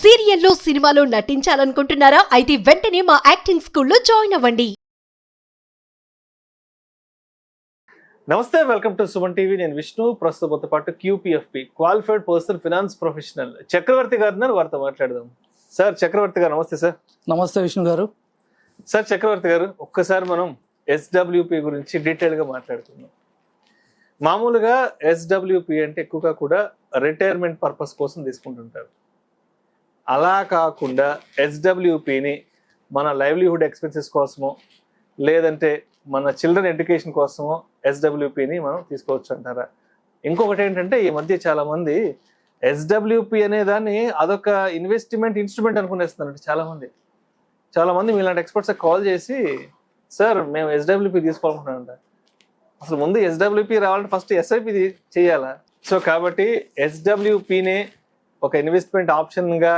సీరియల్లో సినిమాలో నటించాలనుకుంటున్నారా? అయితే వెంటనే మా యాక్టింగ్ స్కూల్లో జాయిన్ అవ్వండి. నమస్తే, వెల్కమ్ టు సుమన్ టీవీ. నేను విష్ణు. ప్రస్తుతంతో పాటు QPFP qualified person finance professional Chakravarthy గారు ఉన్నారు. వారితో మాట్లాడదాం. సార్ చక్రవర్తి గారు నమస్తే. సార్ నమస్తే విష్ణు గారు. సార్ చక్రవర్తి గారు, ఒక్కసారి మనం SWP గురించి డీటెయిల్గా మాట్లాడుకుందాం. మామూలుగా SWP అంటే ఎక్కువగా కూడా రిటైర్మెంట్ పర్పస్ కోసం తీసుకుంటుంటారు. అలా కాకుండా SWPని మన లైవ్లీహుడ్ ఎక్స్పెన్సెస్ కోసమో లేదంటే మన చిల్డ్రన్ ఎడ్యుకేషన్ కోసమో SWPని మనం తీసుకోవచ్చు అంటారా? ఇంకొకటి ఏంటంటే, ఈ మధ్య చాలా మంది SWP అనే దాన్ని అదొక ఇన్వెస్ట్మెంట్ ఇన్స్ట్రుమెంట్ అనుకునేస్తున్నారు. చాలా మంది మీలాంటి ఎక్స్పర్ట్స్ కాల్ చేసి, సార్ మేము SWP తీసుకోవాలనుకుంటున్నామంట. అసలు ముందు SWP రావాలంటే ఫస్ట్ SIP చేయాలా? సో కాబట్టి SWPని ఒక ఇన్వెస్ట్మెంట్ ఆప్షన్గా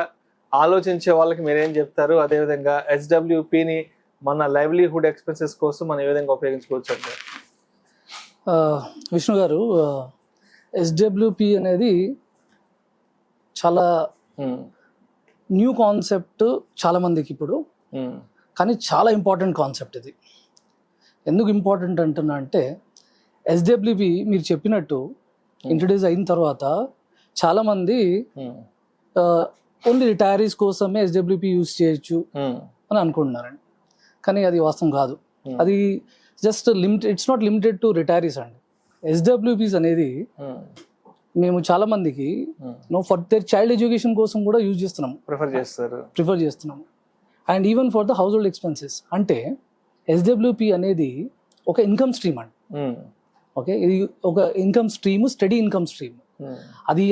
ఆలోచించే వాళ్ళకి మీరేం చెప్తారు? అదేవిధంగా SWPని మన లైవ్లీహుడ్ ఎక్స్పెన్సెస్ కోసం మనం ఏ విధంగా ఉపయోగించుకోవచ్చు అంటే? విష్ణు గారు, SWP అనేది చాలా న్యూ కాన్సెప్ట్ చాలా మందికి ఇప్పుడు, కానీ చాలా ఇంపార్టెంట్ కాన్సెప్ట్ ఇది. ఎందుకు ఇంపార్టెంట్ అంటున్నా అంటే, SWP మీరు చెప్పినట్టు ఇంట్రడ్యూస్ అయిన తర్వాత చాలామంది ఓన్లీ రిటైరీస్ కోసమే SWP యూజ్ చేయొచ్చు అని అనుకుంటున్నారండి. కానీ అది వాస్తవం కాదు. అది just it's not limited to retirees అండి. SWPs అనేది మేము చాలా మందికి ఫర్ దేర్ చైల్డ్ ఎడ్యుకేషన్ కోసం కూడా యూజ్ చేస్తున్నాము, ప్రిఫర్ చేస్తున్నాము. And even for the house hold expenses. అంటే SWP అనేది ఒక ఇన్కమ్ స్ట్రీమ్ అండి. ఓకే, ఇది ఒక income stream, study income stream. అది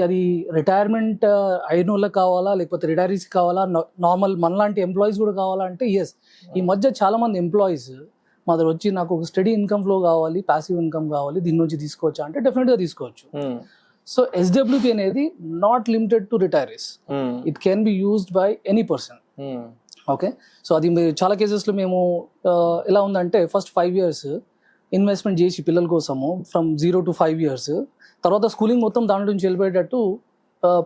రిటైర్మెంట్ అయిన వాళ్ళకి కావాలా, లేకపోతే రిటైరీస్ కావాలా, నార్మల్ మనలాంటి ఎంప్లాయీస్ కూడా కావాలా అంటే ఎస్. ఈ మధ్య చాలా మంది ఎంప్లాయీస్ మా దగ్గర వచ్చి, నాకు ఒక స్టడీ ఇన్కమ్ ఫ్లో కావాలి, ప్యాసివ్ ఇన్కమ్ కావాలి, దీని నుంచి తీసుకోవచ్చా అంటే డెఫినెట్గా తీసుకోవచ్చు. సో SWP అనేది not limited to retirees, it can be used by any person. Okay, so అది చాలా కేసెస్లో మేము ఎలా ఉందంటే, ఫస్ట్ 5 years ఇన్వెస్ట్మెంట్ చేసి పిల్లల కోసము ఫ్రమ్ 0 to 5 years, తర్వాత స్కూలింగ్ మొత్తం దాంట్లో నుంచి వెళ్ళిపోయేటట్టు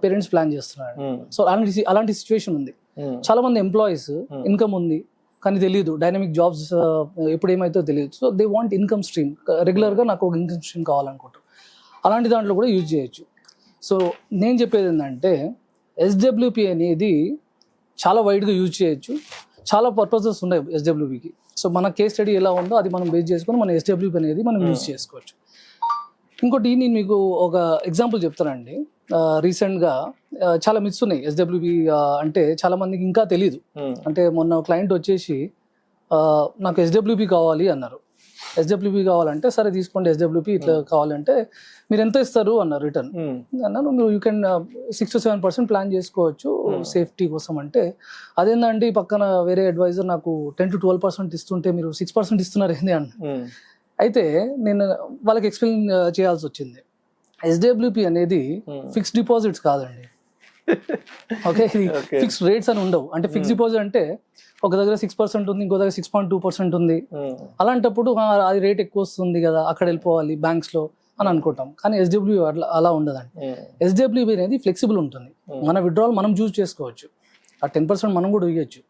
పేరెంట్స్ ప్లాన్ చేస్తున్నారు. సో అలాంటి సిచ్యువేషన్ ఉంది. చాలా మంది ఎంప్లాయీస్ ఇన్కమ్ ఉంది కానీ తెలియదు, డైనమిక్ జాబ్స్ ఎప్పుడు ఏమైతే తెలియదు. So they want income stream, రెగ్యులర్గా నాకు ఒక ఇన్కమ్ స్ట్రీమ్ కావాలనుకుంటారు. అలాంటి దాంట్లో కూడా యూజ్ చేయొచ్చు. సో నేను చెప్పేది ఏంటంటే, SWP అనేది చాలా వైడ్గా యూజ్ చేయొచ్చు. చాలా పర్పసెస్ ఉన్నాయి SWPకి. సో మన కేస్ స్టడీ ఎలా ఉందో అది మనం బేస్ చేసుకొని మన SWP అనేది మనం యూజ్ చేసుకోవచ్చు. ఇంకోటి నేను మీకు ఒక ఎగ్జాంపుల్ చెప్తానండి. రీసెంట్గా చాలా మిత్స్ ఉన్నాయి SWP అంటే చాలా మందికి ఇంకా తెలియదు. అంటే మొన్న క్లయింట్ వచ్చేసి నాకు SWP కావాలి అన్నారు. SWP కావాలంటే సరే తీసుకోండి, SWP ఇట్లా కావాలంటే మీరు ఎంత ఇస్తారు అన్నారు రిటర్న్ అన్నాను. మీరు యూ కెన్ 6 to 7% ప్లాన్ చేసుకోవచ్చు సేఫ్టీ కోసం. అంటే అదేందండి, పక్కన వేరే అడ్వైజర్ నాకు 10 to 12% ఇస్తుంటే మీరు 6% ఇస్తున్నారు ఏంది అన్న. అయితే నేను వాళ్ళకి ఎక్స్ప్లెయిన్ చేయాల్సి వచ్చింది. SWP అనేది ఫిక్స్డ్ డిపాజిట్స్ కాదండి. ఓకే, ఇది ఫిక్స్డ్ రేట్స్ అని ఉండవు. అంటే ఫిక్స్డ్ డిపాజిట్ అంటే ఒక దగ్గర 6% ఉంది, ఇంకో దగ్గర 6.2% ఉంది. అలాంటప్పుడు అది రేట్ ఎక్కువ వస్తుంది కదా, అక్కడ వెళ్ళిపోవాలి బ్యాంక్స్ లో అని అనుకుంటాం. కానీ SWP అలా ఉండదండి. SWP అనేది ఫ్లెక్సిబుల్ ఉంటుంది. మన విత్డ్రాల్ మనం చూస్ చేసుకోవచ్చు. ఆ 10% మనం కూడా ఇవ్వచ్చు.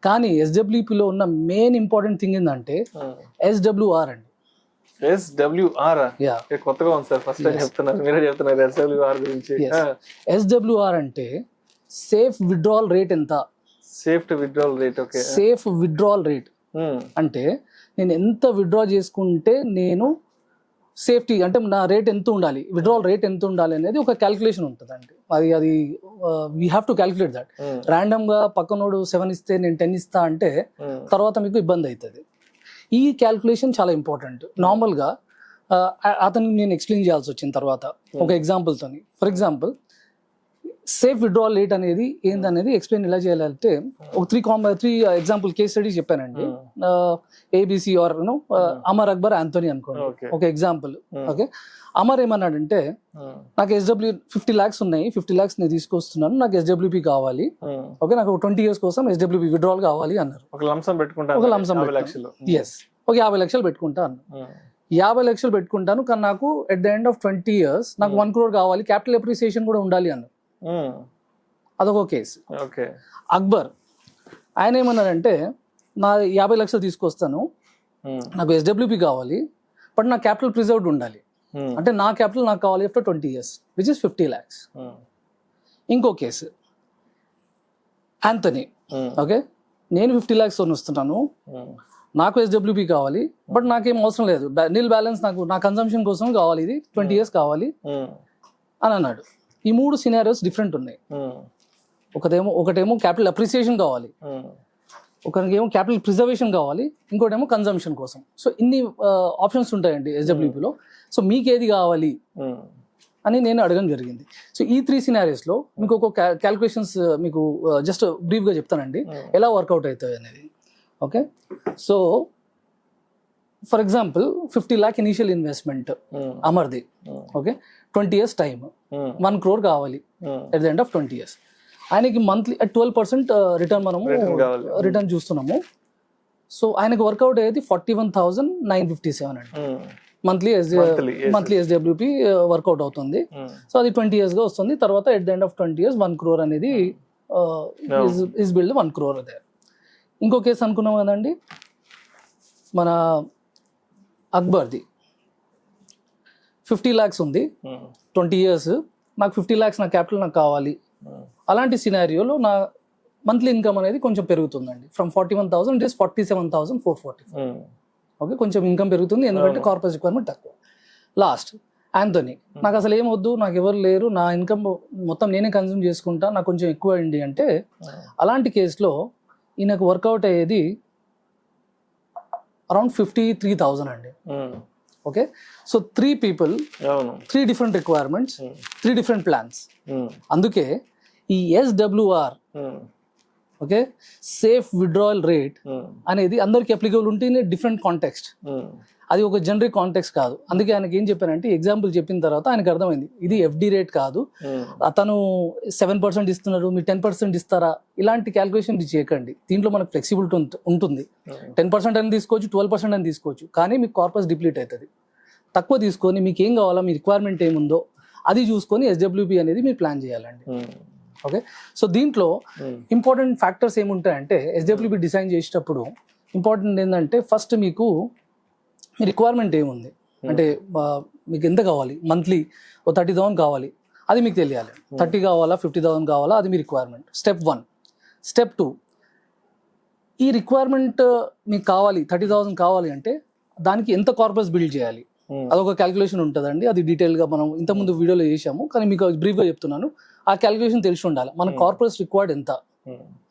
కానీ SWPలో ఉన్న మెయిన్ ఇంపార్టెంట్ థింగ్ ఏంటంటే SWR అండి. SWR కొత్తగా ఉంది సార్, ఫస్ట్ టైం చెప్తున్నారు, మీరే చెప్తున్నారు SWR గురించి. SWR అంటే సేఫ్ విత్డ్రాల్ రేట్ ఎంత? Safe withdrawal rate. Okay, safe withdrawal rate అంటే నేను ఎంత విత్డ్రా చేసుకుంటే నేను సేఫ్టీ, అంటే నా రేట్ ఎంత ఉండాలి, విత్డ్రాల్ రేట్ ఎంత ఉండాలి అనేది ఒక క్యాల్కులేషన్ ఉంటుందండి. అది we have to calculate that. Random గా పక్కనోడు 7 ఇస్తే నేను 10 ఇస్తా అంటే తర్వాత మీకు ఇబ్బంది అవుతుంది. ఈ క్యాల్కులేషన్ చాలా ఇంపార్టెంట్. నార్మల్గా అతనికి నేను ఎక్స్ప్లెయిన్ చేయాల్సి వచ్చిన తర్వాత ఒక ఎగ్జాంపుల్తో, for example safe withdrawal rate అనేది ఏందనేది ఎక్స్ప్లెయిన్ ఎలా చేయాలంటే, ఒక 3 ఎగ్జాంపుల్ కేస్ స్టడీస్ చెప్పానండి. ABC or Amar Akbar Anthony అనుకోండి ఒక ఎగ్జాంపుల్. ఓకే, అమర్ ఏమన్నాడంటే, నాకు SW 50 lakhs ఉన్నాయి, 50 lakhs నేను తీసుకొస్తున్నాను, నాకు SWP కావాలి. ఓకే, నాకు 20 years కోసం SWP విత్డ్రాల్ కావాలి అన్నారు. ఒక లంసం పెట్టుకుంటా, ఎస్, ఒక 50 లక్షలు పెట్టుకుంటా అన్నారు. 50 లక్షలు పెట్టుకుంటాను, కానీ నాకు at the end of 20 years నాకు 1 crore కావాలి, క్యాపిటల్ అప్రిసియేషన్ కూడా ఉండాలి అన్నారు. అదొక కేసు. ఓకే. అక్బర్ ఆయన ఏమన్నారంటే నా 50 లక్షలు తీసుకొస్తాను, నాకు ఎస్డబ్ల్యూపీ కావాలి, బట్ నా క్యాపిటల్ ప్రిజర్వ్డ్ ఉండాలి. అంటే నా క్యాపిటల్ నాకు కావాలి after 20 years, which is 50 lakhs. ఇంకో కేసు యాంథనీ. ఓకే, నేను 50 lakhs వస్తున్నాను, నాకు ఎస్డబ్ల్యూపీ కావాలి, బట్ నాకేం అవసరం లేదు, నిల్ బ్యాలెన్స్ నాకు నా కన్సంప్షన్ కోసం కావాలి, ఇది 20 years కావాలి అని అన్నాడు. ఈ 3 సినారియోస్ డిఫరెంట్ ఉన్నాయి. ఒకటేమో క్యాపిటల్ అప్రిసియేషన్ కావాలి, ఒకరికేమో క్యాపిటల్ ప్రిజర్వేషన్ కావాలి, ఇంకోటేమో కన్సంప్షన్ కోసం. సో ఇన్ని ఆప్షన్స్ ఉంటాయండి ఎస్డబ్ల్యూపీలో. సో మీకు ఏది కావాలి అని నేను అడగడం జరిగింది. సో ఈ 3 సినారియోస్లో మీకు ఒక క్యాల్కులేషన్స్ మీకు జస్ట్ బ్రీఫ్గా చెప్తానండి ఎలా వర్కౌట్ అవుతాయి అనేది. Okay, so for example 50 lakh initial investment అమర్ది. ఓకే, 20 years టైమ్, 1 crore కావాలి at the end of 20 years. ఆయనకి మంత్లీ 12% రిటర్న్ మనము రిటర్న్ చూస్తున్నాము. సో ఆయనకు వర్కౌట్ అయ్యేది 41,957 అండి మంత్లీ ఎస్డబ్ల్యూపీ వర్కౌట్ అవుతుంది. సో అది 20 years గా వస్తుంది. తర్వాత at the end of 20 years 1 crore అనేది ఈజ్ బిల్డ్ 1 crore అదే. ఇంకో కేసు అనుకున్నాం కదండి మన అక్బర్ది, 50 lakhs ఉంది, 20 years, నాకు 50 lakhs నా క్యాపిటల్ నాకు కావాలి. అలాంటి సినారియోలో నా మంత్లీ ఇన్కమ్ అనేది కొంచెం పెరుగుతుందండి. From 41,000 it is 47,440. ఓకే, కొంచెం ఇన్కమ్ పెరుగుతుంది ఎందుకంటే కార్పొరేట్ రిక్వైర్మెంట్ తక్కువ. లాస్ట్ యాంథనీ, నాకు అసలు ఏమొద్దు, నాకు ఎవరు లేరు, నా ఇన్కమ్ మొత్తం నేనే కన్జ్యూమ్ చేసుకుంటా, నాకు కొంచెం ఎక్కువ అయింది అంటే అలాంటి కేసులో ఈయనకు వర్కౌట్ అయ్యేది అరౌండ్ 53,000 అండి. Okay, so 3 people, 3 different requirements, 3 different plans. అందుకే ఈ SWR okay safe withdrawal rate అనేది అందరికి అప్లికబుల్ ఉంటుంది డిఫరెంట్ కాంటెక్స్ట్. అది ఒక జనరిక్ కాంటెక్స్ట్ కాదు. అందుకే ఆయనకి ఏం చెప్పానంటే ఎగ్జాంపుల్ చెప్పిన తర్వాత ఆయనకు అర్థమైంది ఇది ఎఫ్డి రేట్ కాదు, అతను 7% ఇస్తున్నారు, మీరు 10% ఇస్తారా, ఇలాంటి క్యాల్కులేషన్ చేయకండి. దీంట్లో మనకు ఫ్లెక్సిబిలిటీ ఉంటుంది. 10% అని తీసుకోవచ్చు, 12% అని తీసుకోవచ్చు, కానీ మీకు కార్పస్ డిప్లీట్ అవుతుంది. తక్కువ తీసుకొని మీకు ఏం కావాలో, మీ రిక్వైర్మెంట్ ఏముందో అది చూసుకొని ఎస్డబ్ల్యూపీ అనేది మీరు ప్లాన్ చేయాలండి. ఓకే, సో దీంట్లో ఇంపార్టెంట్ ఫ్యాక్టర్స్ ఏముంటాయంటే ఎస్డబ్ల్యూపీ డిజైన్ చేసేటప్పుడు ఇంపార్టెంట్ ఏంటంటే ఫస్ట్ మీకు మీ రిక్వైర్మెంట్ ఏముంది, అంటే మీకు ఎంత కావాలి, మంత్లీ 30,000 కావాలి, అది మీకు తెలియాలి. 30 కావాలా 50,000 కావాలా, అది మీ రిక్వైర్మెంట్. స్టెప్ 1. స్టెప్ 2, ఈ రిక్వైర్మెంట్ మీకు కావాలి 30,000 కావాలి అంటే దానికి ఎంత కార్పస్ బిల్డ్ చేయాలి, అదొక క్యాల్కులేషన్ ఉంటుందండి. అది డీటెయిల్గా మనం ఇంతకుముందు వీడియోలో చేసాము, కానీ మీకు బ్రీఫ్గా చెప్తున్నాను. ఆ క్యాల్కులేషన్ తెలిసి ఉండాలి, మన కార్పస్ రిక్వైర్డ్ ఎంత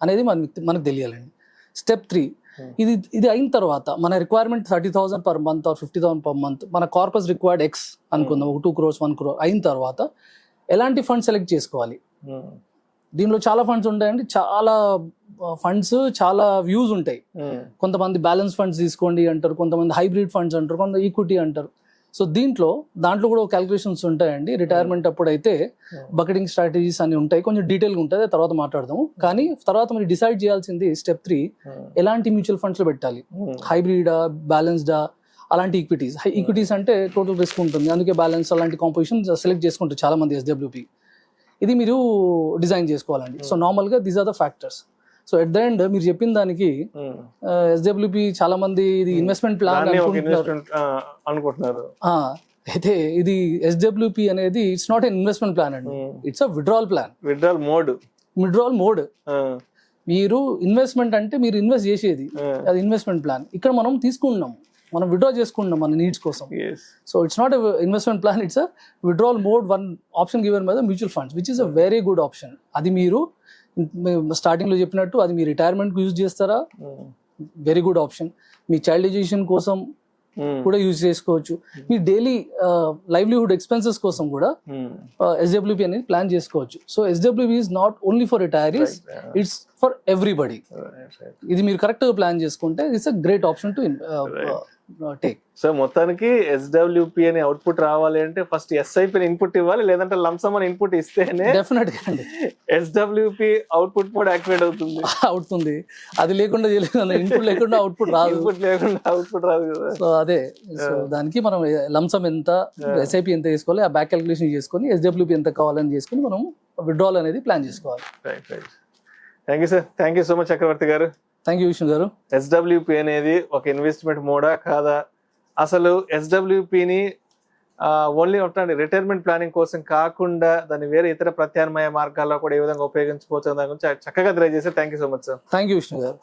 అనేది మనకు తెలియాలండి. స్టెప్ 3, ఇది అయిన తర్వాత మన requirement 30,000 per month or 50,000 per month, మన కార్పస్ రిక్వైర్డ్ ఎక్స్ అనుకుందాం, 2 crores 1 crore అయిన తర్వాత ఎలాంటి ఫండ్ సెలెక్ట్ చేసుకోవాలి. దీనిలో చాలా ఫండ్స్ ఉంటాయండి, చాలా ఫండ్స్, చాలా వ్యూస్ ఉంటాయి. కొంతమంది బ్యాలెన్స్ ఫండ్స్ తీసుకోండి అంటారు, కొంతమంది హైబ్రిడ్ ఫండ్స్ అంటారు, కొంత ఈక్విటీ అంటారు. సో దాంట్లో కూడా క్యాల్కులేషన్స్ ఉంటాయండి. రిటైర్మెంట్ అప్పుడైతే బకెటింగ్ స్ట్రాటజీస్ అన్ని ఉంటాయి, కొంచెం డీటెయిల్గా ఉంటుంది, తర్వాత మాట్లాడదాము. కానీ తర్వాత మీరు డిసైడ్ చేయాల్సింది స్టెప్ 3, ఎలాంటి మ్యూచువల్ ఫండ్స్లో పెట్టాలి, హైబ్రిడా, బ్యాలెన్స్డా, అలాంటి ఈక్విటీస్ అంటే టోటల్ రిస్క్ ఉంటుంది, అందుకే బ్యాలెన్స్ అలాంటి కాంపోజిషన్ సెలెక్ట్ చేసుకుంటారు చాలా మంది ఎస్డబ్ల్యూపీ. ఇది మీరు డిజైన్ చేసుకోవాలండి. సో నార్మల్గా these are the factors. So at the end మీరు చెప్పిన దానికి ఎస్డబ్ల్యూపీ చాలా మంది ఇది ఇన్వెస్ట్మెంట్ ప్లాన్ అనుకుంటున్నారు. అయితే ఇది ఎస్డబ్ల్యూపీ అనేది it's not an investment plan అండి, it's a withdrawal plan, withdrawal mode. మీరు ఇన్వెస్ట్మెంట్ అంటే మీరు ఇన్వెస్ట్ చేసేది, అది ఇన్వెస్ట్మెంట్ ప్లాన్. ఇక్కడ మనం తీసుకుంటున్నాం, మనం విడ్రా చేసుకుంటున్నాం మన నీడ్స్ కోసం. So it's not investment plan, it's a withdrawal mode. 1 option given by the mutual funds which is a very good option. అది మీరు స్టార్టింగ్ లో చెప్పినట్టు అది మీ రిటైర్మెంట్ కు యూజ్ చేస్తారా, వెరీ గుడ్ ఆప్షన్. మీ చైల్డ్ ఎడ్యుకేషన్ కోసం కూడా యూజ్ చేసుకోవచ్చు, మీ డైలీ లైవ్లీహుడ్ ఎక్స్పెన్సెస్ కోసం కూడా ఎస్డబ్ల్యూపీ అనేది ప్లాన్ చేసుకోవచ్చు. So SWP is not only for retirees, it's for everybody. ఇది మీరు కరెక్ట్ గా ప్లాన్ చేసుకుంటే it's a great option to take. So మొత్తానికి ఎస్డబ్ల్యూపీ అని అవుట్పుట్ రావాలి అంటే ఫస్ట్ ఎస్ఐపి ఇన్పుట్ ఇవ్వాలి, లేదంటే లంసమ్ అని ఇన్పుట్ ఇస్తేనే డెఫినెట్ గా ఎస్డబ్ల్యూపీ అవుట్పుట్ కూడా యాక్టివేట్ అవుతుంది. అది లేకుండా ఇన్పుట్ లేకుండా అవుట్పుట్ రాదు, ఇన్పుట్ లేకుండా అవుట్పుట్ రాదు కదా. సో అదే, సో దానికి మనం లంసమ్ ఎంత, ఎస్ఐపి ఎంత చేసుకోవాలి, ఆ బ్యాక్ క్యాల్కులేషన్ చేసుకొని ఎస్డబ్ల్యూపీ ఎంత కావాలని చేసుకుని మనం విత్డ్రాల్ అనేది ప్లాన్ చేసుకోవాలి. Right right. Thank you sir, thank you so much Chakravarthy గారు. థ్యాంక్ యూ విష్ణు గారు. ఎస్డబ్ల్యూపి అనేది ఒక ఇన్వెస్ట్మెంట్ మోడా కాదా, అసలు ఎస్డబ్ల్యూపిని ఓన్లీ ఉంటాండి రిటైర్మెంట్ ప్లానింగ్ కోసం కాకుండా దాన్ని వేరే ఇతర ప్రత్యామ్నాయ మార్గాల్లో కూడా ఏ విధంగా ఉపయోగించుకోవచ్చు దాని గురించి చక్కగా తెలియజేశారు. Thank you so much sir. Thank you Vishnu గారు.